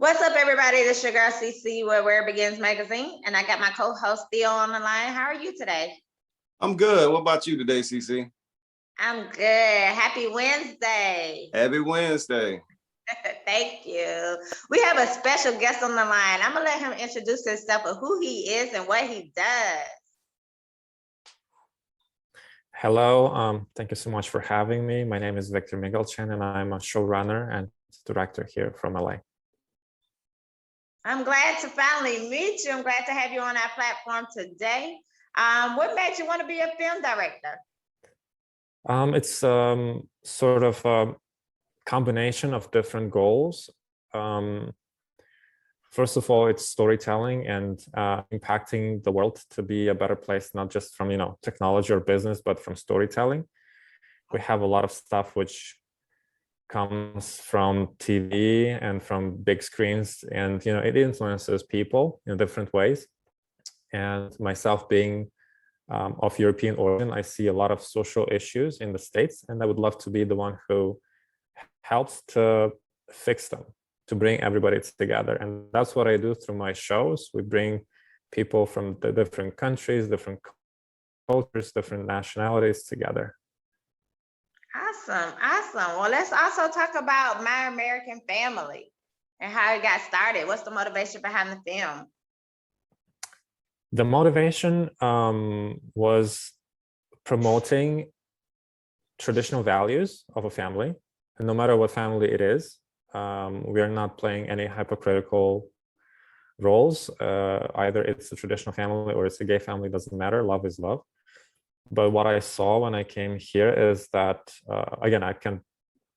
What's up, everybody? This is your girl CC with Where It Begins Magazine, and I got my co-host Theo on the line. How are you today? I'm good. What about you today, CC? I'm good. Happy Wednesday. Happy Wednesday. Thank you. We have a special guest on the line. I'm gonna let him introduce himself of who he is and what he does. Hello, thank you so much for having me. My name is Victor Migalchan, and I'm a showrunner and director here from LA. I'm glad to finally meet you. I'm glad to have you on our platform today. What made you want to be a film director? It's sort of a combination of different goals. First of all, it's storytelling and impacting the world to be a better place, not just from technology or business, but from storytelling. We have a lot of stuff which comes from TV and from big screens, and it influences people in different ways. And myself being of European origin, I see a lot of social issues in the States, and I would love to be the one who helps to fix them, to bring everybody together. And that's what I do through my shows. We bring people from the different countries, different cultures, different nationalities together. Awesome. Well, let's also talk about My American Family and how it got started. What's the motivation behind the film? The motivation was promoting traditional values of a family, and no matter what family it is. We are not playing any hypocritical roles. Either it's a traditional family or it's a gay family, doesn't matter. Love is love. But what I saw when I came here is that, again, I can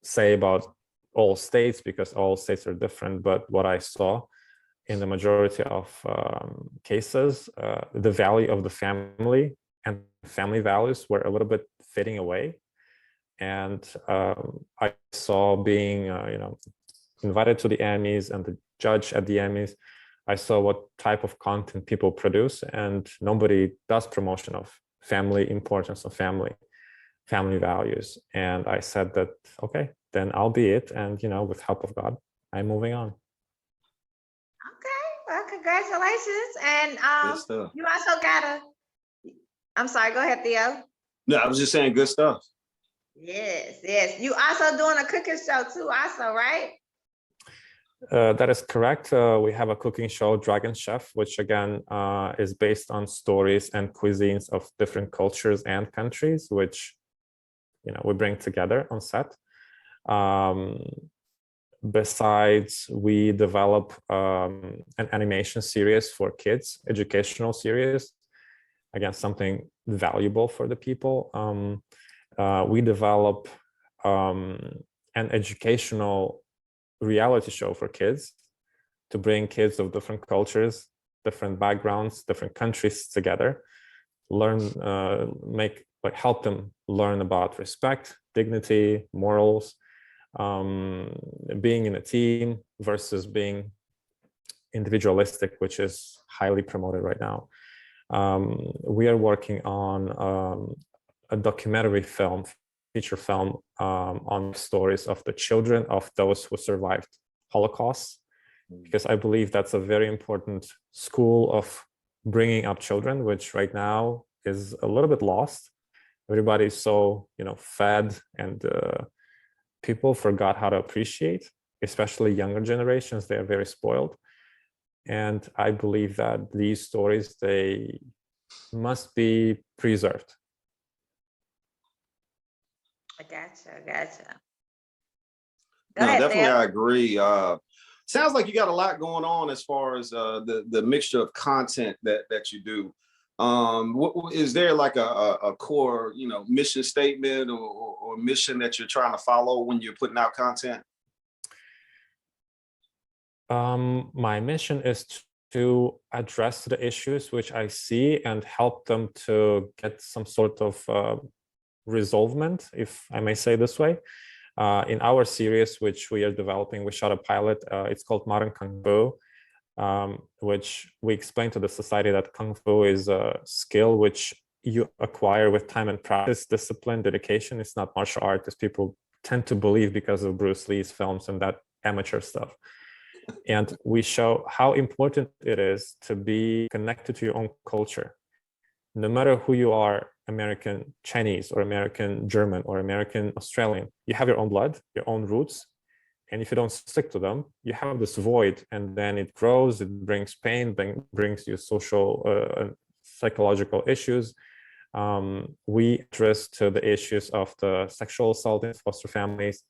say about all states because all states are different, but what I saw in the majority of cases, the value of the family and family values were a little bit fading away. And I saw being, invited to the Emmys and the judge at the Emmys, I saw what type of content people produce, and nobody does promotion of family importance of family values. And I said that, okay, then I'll be it. And, with help of God, I'm moving on. Okay, well, congratulations. And you also I'm sorry, go ahead, Theo. No, I was just saying good stuff. Yes. You also doing a cooking show too, also, right? That is correct. We have a cooking show, Dragon Chef, which again is based on stories and cuisines of different cultures and countries, which we bring together on set. Besides, we develop an animation series for kids, educational series, again, something valuable for the people. We develop an educational reality show for kids to bring kids of different cultures, different backgrounds, different countries together, help them learn about respect, dignity, morals, being in a team versus being individualistic, which is highly promoted right now. We are working on a documentary film, feature film on stories of the children of those who survived Holocaust, because I believe that's a very important school of bringing up children, which right now is a little bit lost. Everybody's so fed, and people forgot how to appreciate, especially younger generations. They are very spoiled, and I believe that these stories, they must be preserved. I gotcha. Definitely, I agree. Sounds like you got a lot going on as far as the mixture of content that you do. What is there like a core, mission statement or mission that you're trying to follow when you're putting out content? My mission is to address the issues which I see and help them to get some sort of resolvement, if I may say this way. In our series, which we are developing, we shot a pilot. It's called Modern Kung Fu, which we explain to the society that Kung Fu is a skill which you acquire with time and practice, discipline, dedication. It's not martial art, as people tend to believe because of Bruce Lee's films and that amateur stuff. And we show how important it is to be connected to your own culture. No matter who you are, American Chinese or American German or American Australian, you have your own blood, your own roots. And if you don't stick to them, you have this void, and then it grows, it brings pain, brings you social, psychological issues. We address to the issues of the sexual assault in foster families.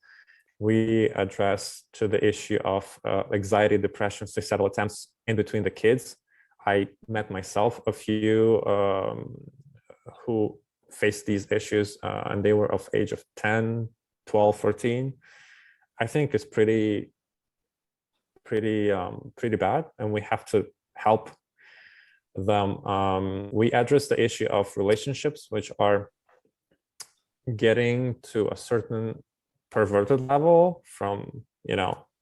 We address to the issue of anxiety, depression, suicidal attempts in between the kids. I met myself a few who faced these issues, and they were of age of 10, 12, 14. I think it's pretty bad, and we have to help them. We address the issue of relationships, which are getting to a certain perverted level from,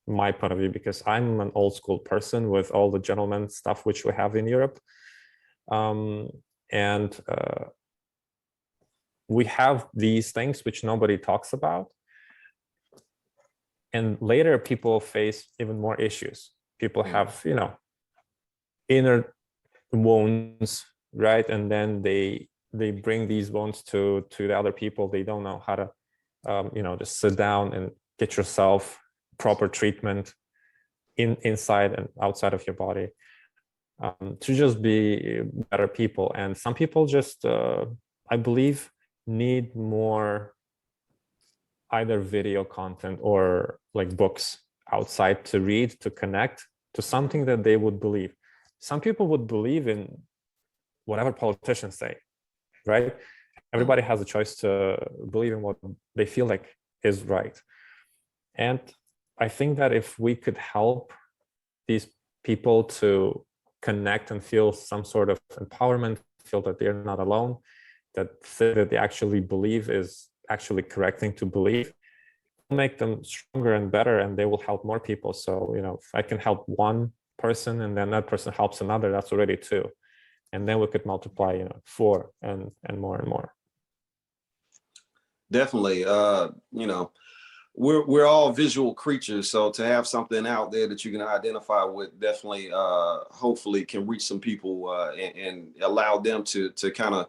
my point of view, because I'm an old school person with all the gentleman stuff which we have in Europe. And we have these things which nobody talks about. And later people face even more issues. People have, inner wounds, right? And then they bring these wounds to the other people. They don't know how to, just sit down and get yourself proper treatment inside and outside of your body, to just be better people. And some people just, I believe, need more either video content or like books outside to read, to connect to something that they would believe. Some people would believe in whatever politicians say, right? Everybody has a choice to believe in what they feel like is right. And I think that if we could help these people to connect and feel some sort of empowerment, feel that they're not alone, that thing that they actually believe is actually correct thing to believe, make them stronger and better, and they will help more people. So, if I can help one person and then that person helps another, that's already two. And then we could multiply, 4 and more and more. Definitely. We're all visual creatures, so to have something out there that you can identify with definitely, hopefully can reach some people, and allow them to kind of,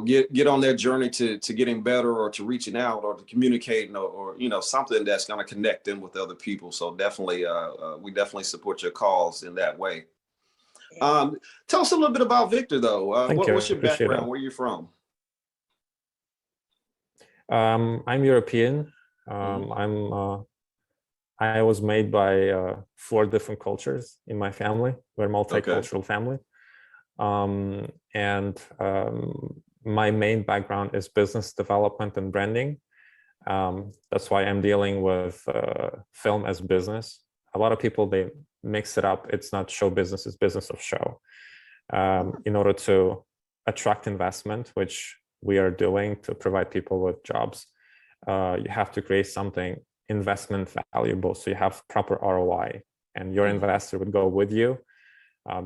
get on their journey to getting better, or to reaching out, or to communicating, or something that's going to connect them with other people. So definitely, we definitely support your cause in that way. Tell us a little bit about Victor, though. What's your background? Where are you from? I'm European. I was made by 4 different cultures in my family. We're a multicultural family. My main background is business development and branding. That's why I'm dealing with film as business. A lot of people, they mix it up. It's not show business, it's business of show. In order to attract investment, which we are doing to provide people with jobs, you have to create something investment valuable, so you have proper ROI, and your investor would go with you,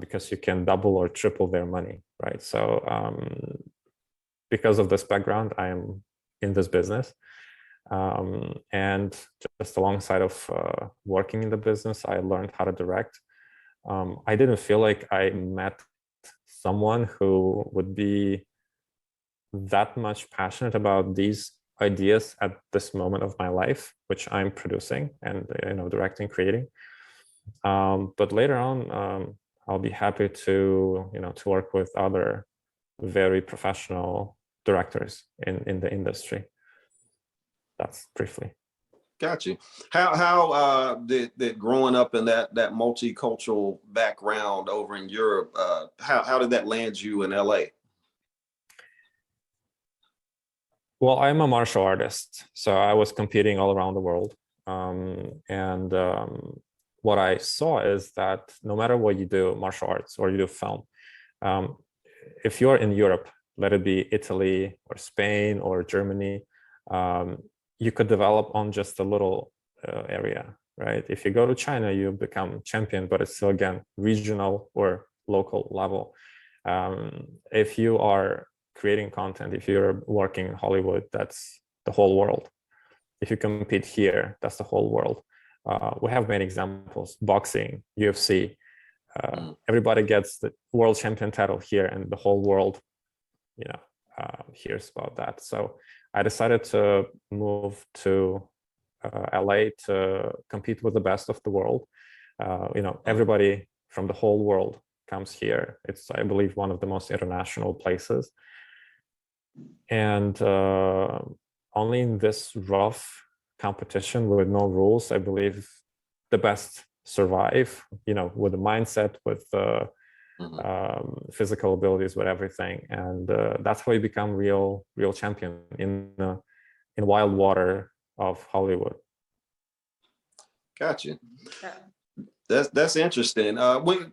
because you can double or triple their money, right? So because of this background, I am in this business, and just alongside of working in the business, I learned how to direct. I didn't feel like I met someone who would be that much passionate about these ideas at this moment of my life, which I'm producing and directing, creating. But later on, I'll be happy to to work with other very professional directors in the industry. That's briefly. Got you. How did growing up in that multicultural background over in Europe, how did that land you in LA? Well, I'm a martial artist, so I was competing all around the world. What I saw is that no matter what you do, martial arts or you do film, if you're in Europe, let it be Italy or Spain or Germany, you could develop on just a little area, right? If you go to China, you become champion, but it's still, again, regional or local level. If you are creating content, if you're working in Hollywood, that's the whole world. If you compete here, that's the whole world. we have many examples: boxing, UFC. Everybody gets the world champion title here, and the whole world, hears about that. So I decided to move to LA to compete with the best of the world. Everybody from the whole world comes here. It's, I believe, one of the most international places. And only in this rough competition with no rules, I believe the best survive, with the mindset, with physical abilities, with everything. And that's how you become real champion in wild water of Hollywood. Gotcha. That's interesting. When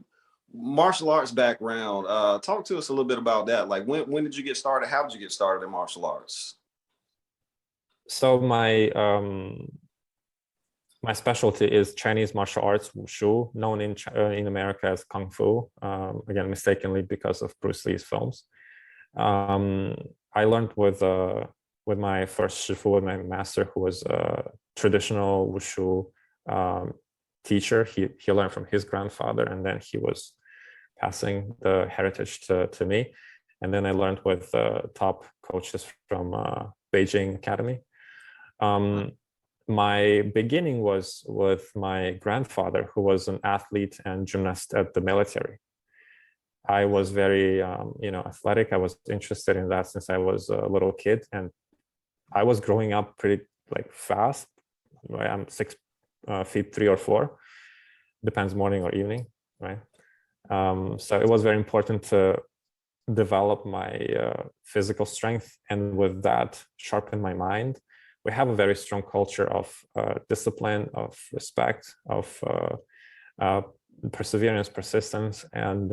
martial arts background, talk to us a little bit about that. Like, when did you get started? How did you get started in martial arts? So my specialty is Chinese martial arts, wushu, known in America as kung fu. Again, mistakenly because of Bruce Lee's films. I learned with my first shifu, with my master, who was a traditional wushu teacher. He learned from his grandfather, and then he was passing the heritage to me. And then I learned with top coaches from Beijing Academy. My beginning was with my grandfather, who was an athlete and gymnast at the military. I was very, athletic. I was interested in that since I was a little kid, and I was growing up pretty fast. I'm 6 feet 3 or 4, depends morning or evening, right? So it was very important to develop my physical strength, and with that, sharpen my mind. We have a very strong culture of discipline, of respect, of perseverance, persistence, and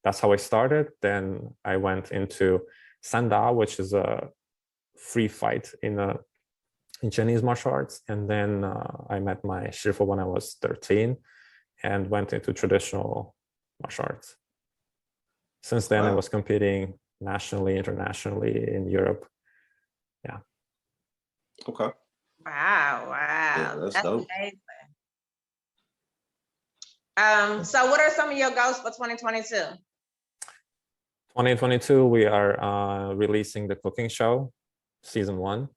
that's how I started. Then I went into Sanda, which is a free fight in Chinese martial arts, and then I met my shifu when I was 13, and went into traditional martial arts. Since then, I was competing nationally, internationally in Europe. Yeah. Okay. Wow. Yeah, that's dope. Amazing. So what are some of your goals for 2022? 2022, we are releasing the cooking show, season 1.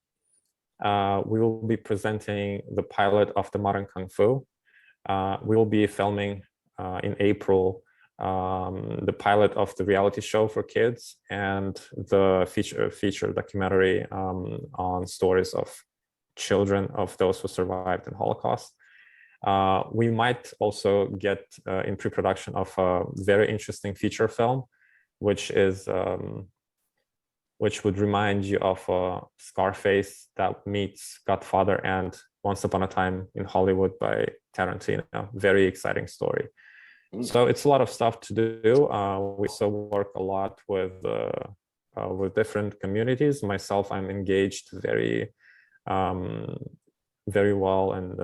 We will be presenting the pilot of the Modern Kung Fu. We will be filming in April the pilot of the reality show for kids, and the feature documentary on stories of children of those who survived in Holocaust. We might also get in pre-production of a very interesting feature film, which would remind you of Scarface that meets Godfather and Once Upon a Time in Hollywood by Tarantino. Very exciting story. So it's a lot of stuff to do. We also work a lot with different communities. Myself, I'm engaged very well and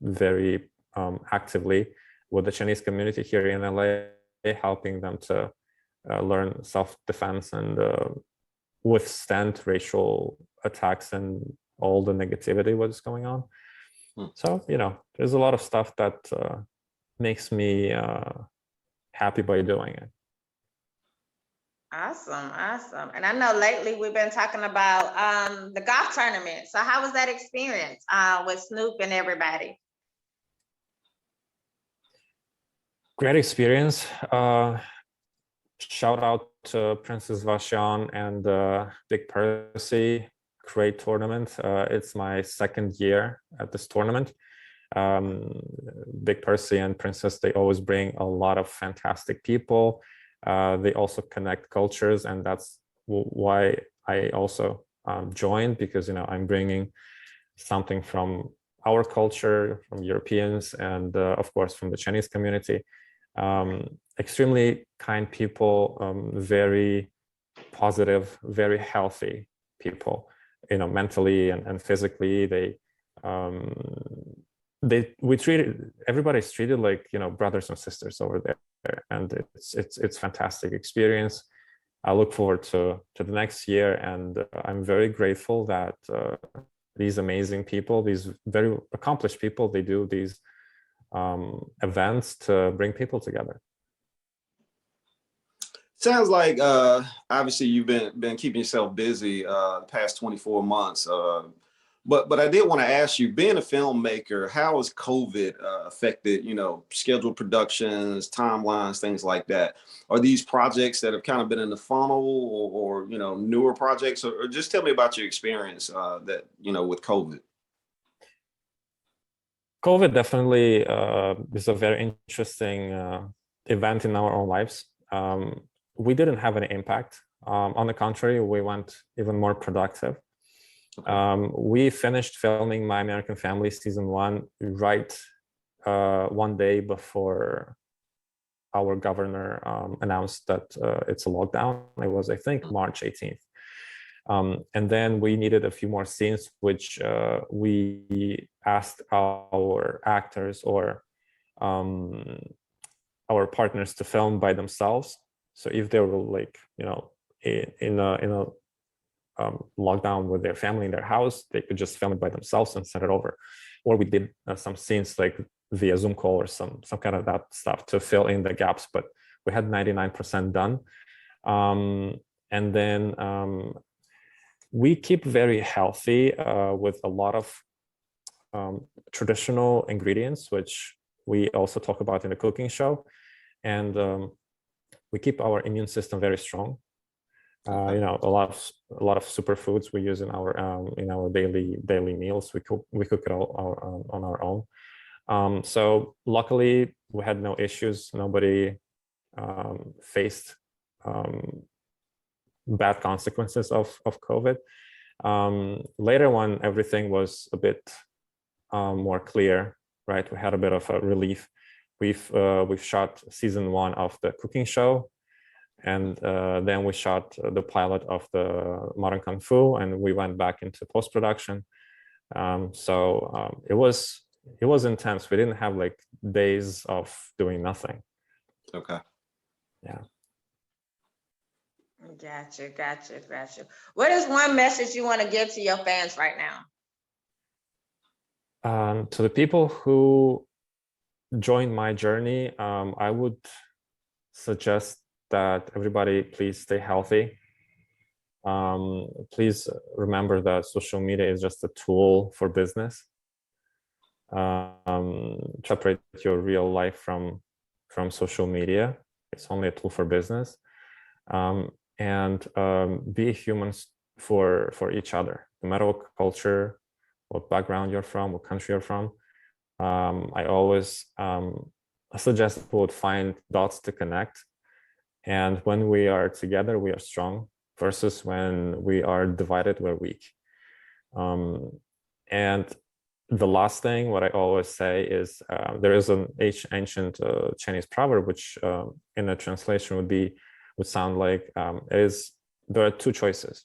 very actively with the Chinese community here in LA, helping them to learn self-defense and withstand racial attacks and all the negativity what's going on. So, there's a lot of stuff that makes me happy by doing it. Awesome. And I know lately we've been talking about the golf tournament. So how was that experience with Snoop and everybody? Great experience. Shout out to Princess Vashan and Big Percy. Great tournament. It's my 2nd year at this tournament. Big Percy and Princess, they always bring a lot of fantastic people. They also connect cultures, and that's why I also joined, because I'm bringing something from our culture, from Europeans, and of course from the Chinese community. Extremely kind people, very positive, very healthy people, mentally and physically. Everybody's treated like brothers and sisters over there, and it's fantastic experience. I look forward to the next year, and I'm very grateful that these amazing people, these very accomplished people. They do these events to bring people together. Sounds like obviously you've been keeping yourself busy the past 24 months. But I did want to ask you, being a filmmaker, how has COVID affected, scheduled productions, timelines, things like that? Are these projects that have kind of been in the funnel, or newer projects, or just tell me about your experience that with COVID? COVID definitely is a very interesting event in our own lives. We didn't have any impact. On the contrary, we went even more productive. Okay. We finished filming My American Family season 1 right one day before our governor announced that it's a lockdown. It was, I think, March 18th. And then we needed a few more scenes, which we asked our actors or our partners to film by themselves. So if they were like, in a lockdown with their family in their house, they could just film it by themselves and send it over. Or we did some scenes like via Zoom call or some kind of that stuff to fill in the gaps, but we had 99% done. And then we keep very healthy with a lot of traditional ingredients, which we also talk about in the cooking show. And we keep our immune system very strong. A lot of superfoods we use in our daily meals. We cook it all on our own. So luckily we had no issues. Nobody faced bad consequences of COVID. Later, when everything was a bit more clear, right? We had a bit of a relief. We've shot season 1 of the cooking show. And then we shot the pilot of the Modern Kung Fu, and we went back into post-production. So it was intense. We didn't have like days of doing nothing. Okay. Yeah. Gotcha. What is one message you want to give to your fans right now? To the people who joined my journey, I would suggest that everybody please stay healthy. Please remember that social media is just a tool for business. Separate your real life from social media. It's only a tool for business. And be humans for each other, no matter what culture, what background you're from, what country you're from. I always suggest people would find dots to connect. And when we are together, we are strong, versus when we are divided, we're weak. And the last thing, what I always say is there is an ancient Chinese proverb, which in a translation would sound like there are 2 choices.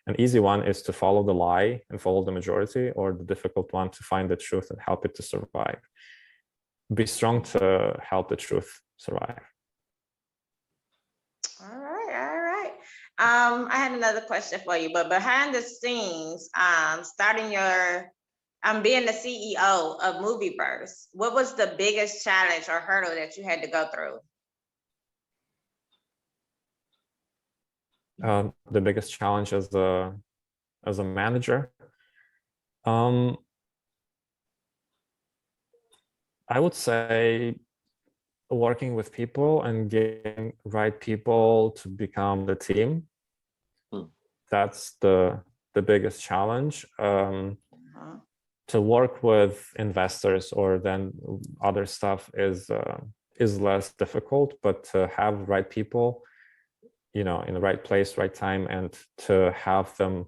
An easy one is to follow the lie and follow the majority, or the difficult one to find the truth and help it to survive. Be strong to help the truth survive. All right. I had another question for you, but behind the scenes, starting being the CEO of Movieverse, what was the biggest challenge or hurdle that you had to go through? The biggest challenge as a manager, I would say working with people and getting right people to become the team. That's the biggest challenge. To work with investors or then other stuff is less difficult, but to have right people, in the right place, right time, and to have them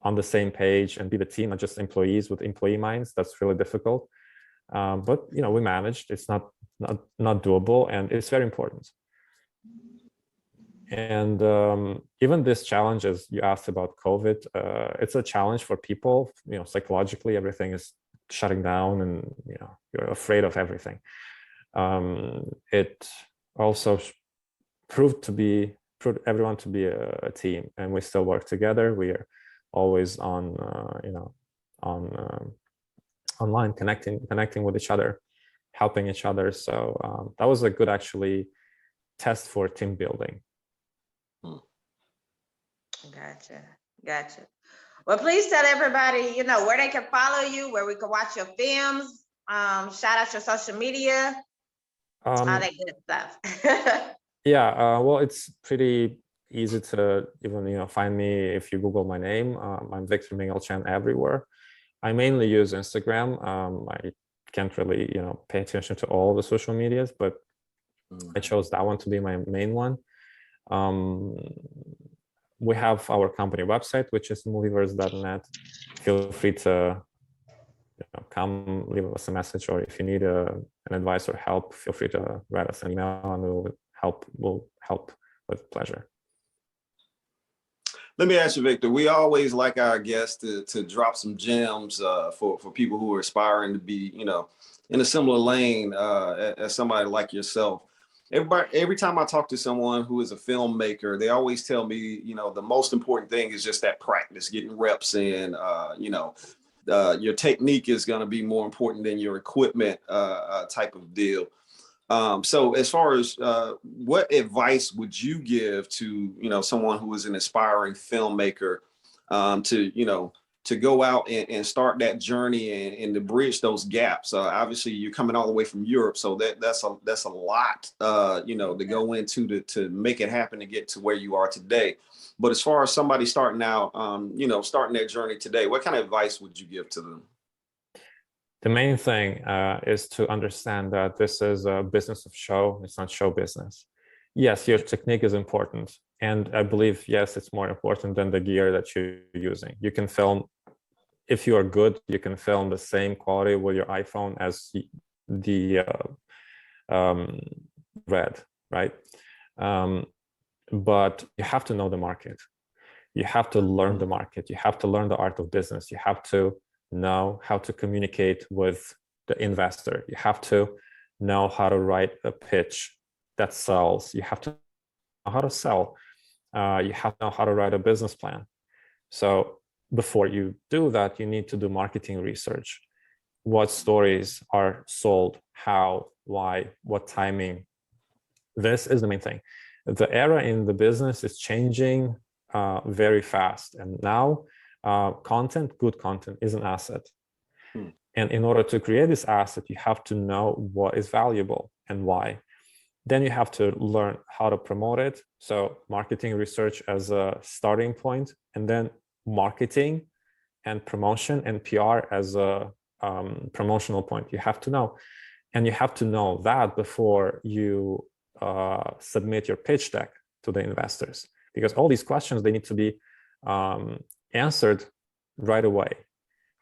on the same page and be the team, not just employees with employee minds, that's really difficult. But we managed. It's not doable, and it's very important. And even this challenge, as you asked about COVID, it's a challenge for people. Psychologically, everything is shutting down, and you're afraid of everything. It also proved everyone to be a team, and we still work together. We are always on online, connecting with each other, helping each other. So that was a good actually test for team building. Gotcha. Well, please tell everybody, where they can follow you, where we can watch your films. Shout out your social media, all that good stuff. Yeah, well, it's pretty easy to even find me if you Google my name. I'm Victor Migalchan everywhere. I mainly use Instagram. I can't really pay attention to all the social medias, but I chose that one to be my main one. We have our company website, which is movieverse.net. Feel free to come leave us a message, or if you need an advice or help, feel free to write us an email, and we'll help with pleasure. Let me ask you, Victor, we always like our guests to drop some gems for people who are aspiring to be, in a similar lane as somebody like yourself. Every time I talk to someone who is a filmmaker, they always tell me, the most important thing is just that practice, getting reps in. Your technique is going to be more important than your equipment type of deal. So as far as what advice would you give to, someone who is an aspiring filmmaker to go out and start that journey and to bridge those gaps? Obviously, you're coming all the way from Europe, so that's a lot, to go into to make it happen to get to where you are today. But as far as somebody starting out, starting their journey today, what kind of advice would you give to them? The main thing is to understand that this is a business of show. It's not show business. Yes, your technique is important. And I believe, yes, it's more important than the gear that you're using. You can film, if you are good, you can film the same quality with your iPhone as the Red, right? But you have to know the market. You have to learn the market. You have to learn the art of business. You have to know how to communicate with the investor. You have to know how to write a pitch that sells. You have to know how to sell. You have to know how to write a business plan. So before you do that, you need to do marketing research. What stories are sold, how, why, what timing. This is the main thing. The era in the business is changing very fast. And now good content is an asset. And in order to create this asset, you have to know what is valuable and why. Then you have to learn how to promote it. So marketing research as a starting point, and then marketing and promotion and PR as a promotional point. You have to know. And you have to know that before you submit your pitch deck to the investors, because all these questions, they need to be answered right away.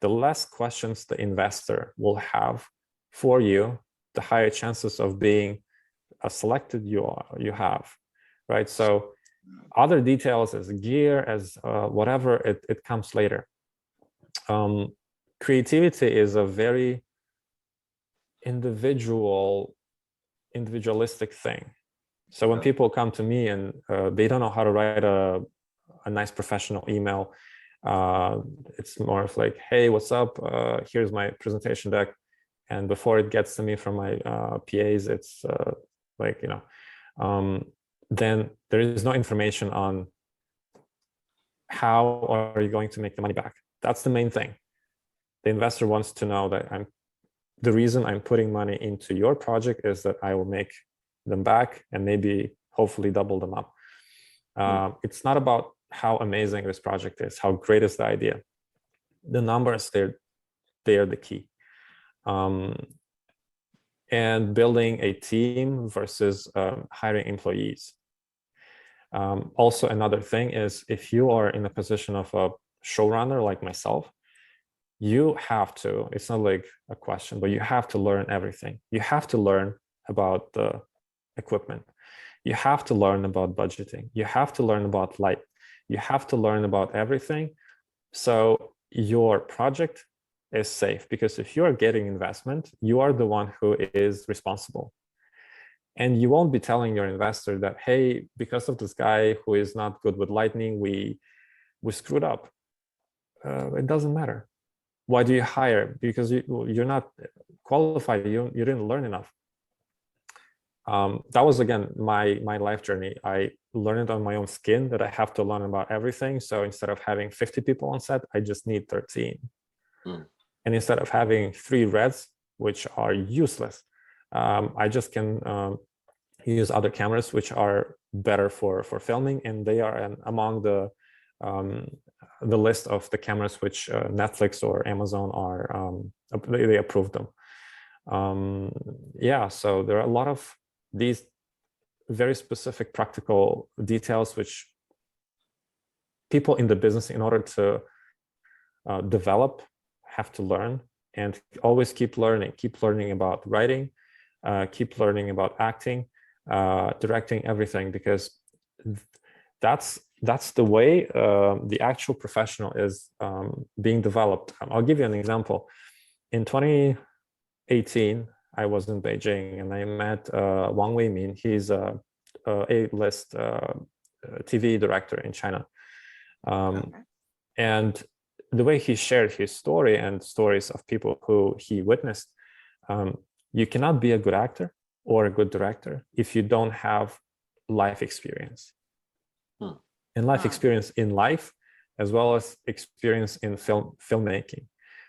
The less questions the investor will have for you, the higher chances of being selected you have, right? So other details as gear, as whatever, it comes later. Creativity is a very individualistic thing. So when people come to me and they don't know how to write a nice professional email, it's more of like, hey, what's up? Here's my presentation deck. And before it gets to me from my PAs, it's then there is no information on how are you going to make the money back. That's the main thing. The investor wants to know that the reason I'm putting money into your project is that I will make them back and maybe hopefully double them up. It's not about how amazing this project is, how great is the idea. The numbers, they are the key. And building a team versus hiring employees. Also, another thing is, if you are in a position of a showrunner like myself, you have to, it's not like a question, but you have to learn everything. You have to learn about the equipment. You have to learn about budgeting. You have to learn about light. You have to learn about everything. So your project is safe, because if you are getting investment, you are the one who is responsible. And you won't be telling your investor that, hey, because of this guy who is not good with lightning, we screwed up. It doesn't matter. why do you hire? Because you're not qualified. You didn't learn enough. That was, again, my life journey. I learned it on my own skin that I have to learn about everything. So instead of having 50 people on set, I just need 13. Mm. And instead of having 3 reds, which are useless, I just can use other cameras which are better for filming, and they are among the list of the cameras which Netflix or Amazon are they approved them. Yeah, so there are a lot of these very specific practical details which people in the business, in order to develop, have to learn, and always keep learning about writing, keep learning about acting, directing, everything, because that's the way the actual professional is being developed. I'll give you an example. In 2018, I was in Beijing and I met Wang Weimin. He's a A-list TV director in China. And the way he shared his story and stories of people who he witnessed, you cannot be a good actor or a good director if you don't have life experience. And life experience in life, as well as experience in filmmaking.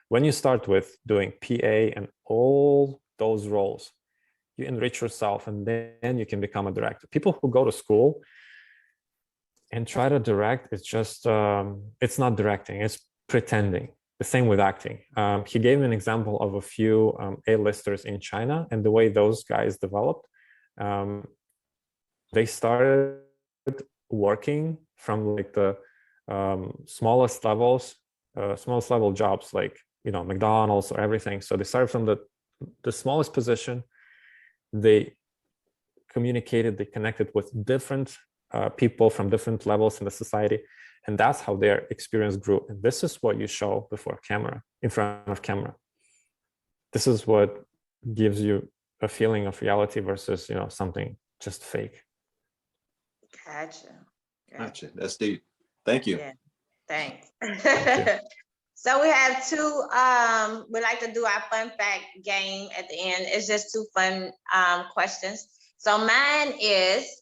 When you start with doing PA and all those roles, you enrich yourself, and then you can become a director. People who go to school and try to direct, it's just, it's not directing, it's pretending. The same with acting. He gave me an example of a few A-listers in China, and the way those guys developed. They started working from like the smallest level jobs, like, you know, McDonald's or everything. So they started from the smallest position. They communicated, they connected with different people from different levels in the society, and that's how their experience grew. And this is what you show before camera, in front of camera. This is what gives you a feeling of reality versus, you know, something just fake. Gotcha. That's deep. Thank you. Yeah, thanks. Thank you. So we have two, we like to do our fun fact game at the end. It's just 2 fun questions. So mine is,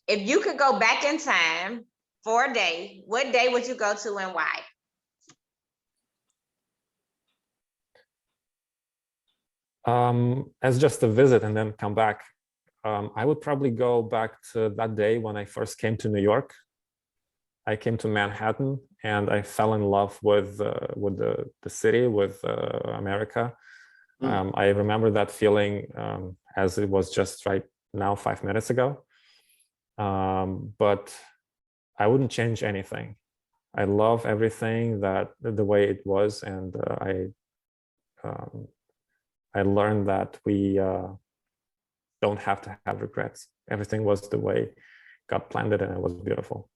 if you could go back in time for a day, what day would you go to and why? As just a visit and then come back, I would probably go back to that day when I first came to New York. I came to Manhattan and I fell in love with the city, with America. I remember that feeling as it was just right now, 5 minutes ago. But I wouldn't change anything. I love everything the way it was, and I learned that we don't have to have regrets. Everything was the way God planned it, and it was beautiful.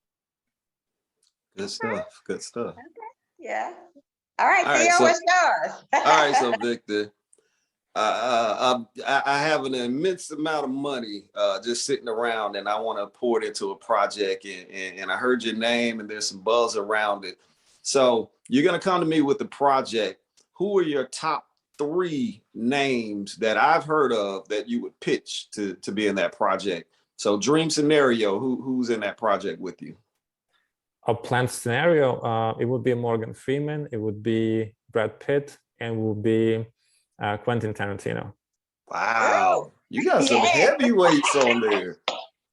Good stuff. Good stuff. Okay. Yeah. All right, All right, Theo, so- what's yours? All right, so Victor, I have an immense amount of money just sitting around, and I want to pour it into a project. And I heard your name, and there's some buzz around it. So you're gonna come to me with the project. Who are your top 3 names that I've heard of that you would pitch to be in that project? So dream scenario, who's in that project with you? A planned scenario, it would be Morgan Freeman, it would be Brad Pitt, and it would be Quentin Tarantino. Wow, you got some heavyweights on there.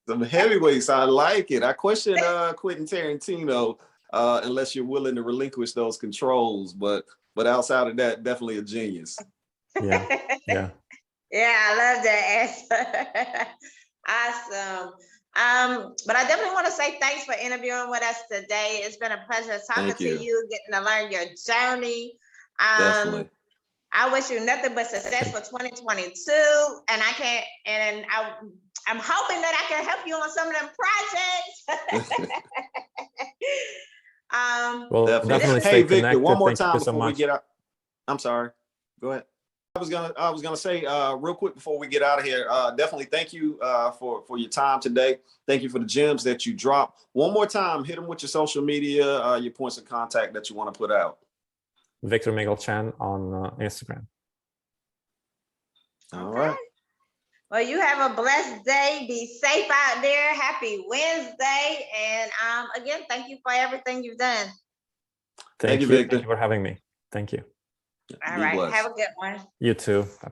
Some heavyweights, I like it. I question Quentin Tarantino unless you're willing to relinquish those controls, but outside of that, definitely a genius. Yeah, yeah. Yeah, I love that answer. Awesome. But I definitely want to say thanks for interviewing with us today. It's been a pleasure talking to you, getting to learn your journey. Definitely. I wish you nothing but success for 2022. And I'm hoping that I can help you on some of them projects. Well, definitely stay hey, Victor, connected. one more Thank time you so before we much. get out. I'm sorry. Go ahead. I was gonna say real quick before we get out of here. Definitely thank you for your time today. Thank you for the gems that you dropped. One more time, hit them with your social media, your points of contact that you want to put out. Victor Migalchan on Instagram. All right. Well, you have a blessed day. Be safe out there. Happy Wednesday. And again, thank you for everything you've done. Thank you, Thank Victor. you for having me. Thank you. All Be right. blessed. Have a good one. You too. Bye.